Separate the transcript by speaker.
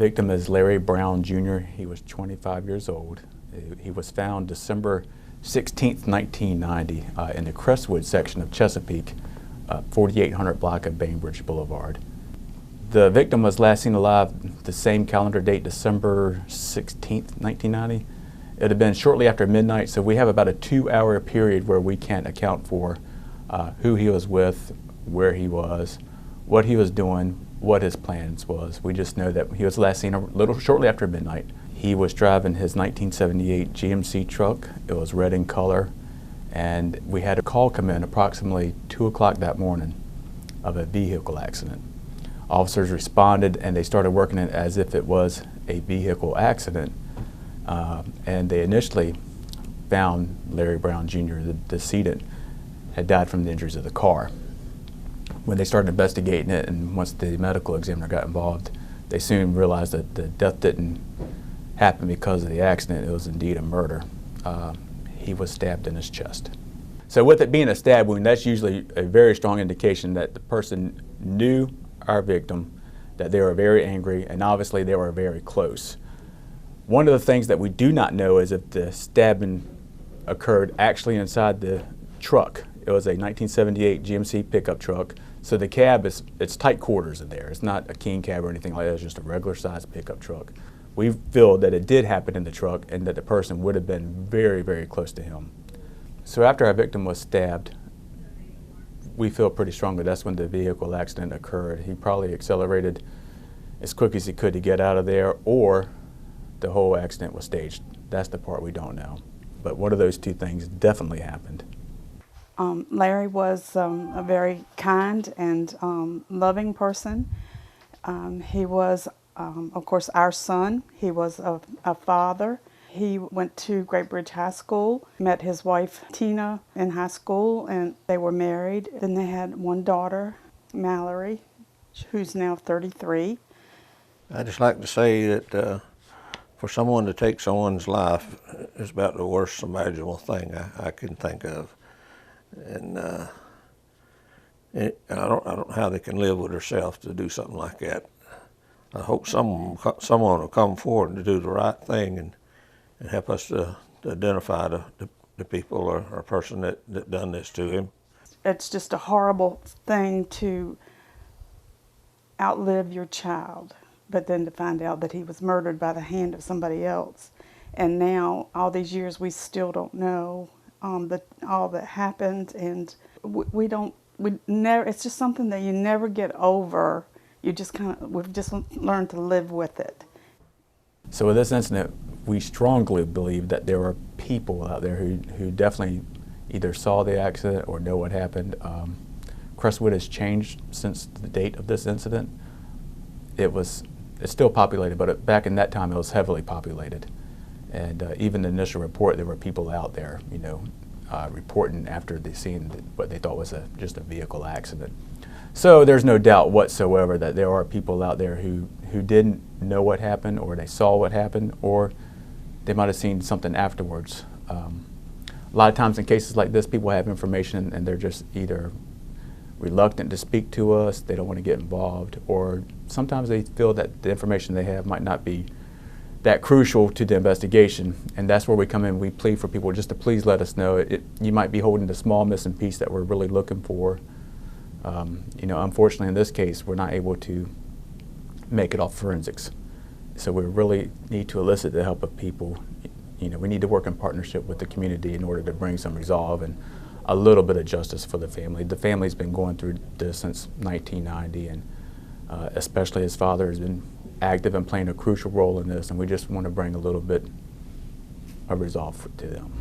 Speaker 1: victim is Larry Brown Jr. He was 25 years old. He was found December 16th, 1990 in the Crestwood section of Chesapeake, 4800 block of Bainbridge Boulevard. The victim was last seen alive the same calendar date, December 16th, 1990. It had been shortly after midnight, so we have about a 2-hour period where we can't account for who he was with, where he was, what he was doing, what his plans was. We just know that he was last seen a little shortly after midnight. He was driving his 1978 GMC truck. It was red in color, and we had a call come in approximately 2 o'clock that morning of a vehicle accident. Officers responded and they started working it as if it was a vehicle accident, and they initially found Larry Brown Jr., the decedent, had died from the injuries of the car. When they started investigating it, and once the medical examiner got involved, they soon realized that the death didn't happen because of the accident. It was indeed a murder. He was stabbed in his chest. So with it being a stab wound, that's usually a very strong indication that the person knew our victim, that they were very angry, and obviously they were very close. One of the things that we do not know is if the stabbing occurred actually inside the truck. It was a 1978 GMC pickup truck, so the cab it's tight quarters in there. It's not a king cab or anything like that. It's just a regular sized pickup truck. We feel that it did happen in the truck and that the person would have been very, very close to him. So after our victim was stabbed, we feel pretty strongly that's when the vehicle accident occurred. He probably accelerated as quick as he could to get out of there, or the whole accident was staged. That's the part we don't know. But one of those two things definitely happened.
Speaker 2: Larry was a very kind and loving person. He was, of course, our son. He was a father. He went to Great Bridge High School, met his wife Tina in high school, and they were married. Then they had one daughter, Mallory, who's now 33.
Speaker 3: I just like to say that for someone to take someone's life is about the worst imaginable thing I can think of. And I don't know how they can live with herself to do something like that. I hope someone will come forward to do the right thing and help us to identify the people or person that done this to him.
Speaker 2: It's just a horrible thing to outlive your child, but then to find out that he was murdered by the hand of somebody else. And now, all these years, we still don't know all that happened, and it's just something that you never get over. We've just learned to live with it.
Speaker 1: So with this incident, we strongly believe that there were people out there who definitely either saw the accident or know what happened. Crestwood has changed since the date of this incident. It's still populated, but back in that time it was heavily populated. And even the initial report, there were people out there, reporting after they seen what they thought was just a vehicle accident. So there's no doubt whatsoever that there are people out there who didn't know what happened, or they saw what happened, or they might have seen something afterwards. A lot of times in cases like this, people have information and they're just either reluctant to speak to us, they don't want to get involved, or sometimes they feel that the information they have might not be that crucial to the investigation, and that's where we come in. We plead for people just to please let us know. You might be holding the small missing piece that we're really looking for. Unfortunately in this case, we're not able to make it off forensics. So we really need to elicit the help of people. We need to work in partnership with the community in order to bring some resolve and a little bit of justice for the family. The family's been going through this since 1990, and especially his father has been active and playing a crucial role in this, and we just want to bring a little bit of resolve to them.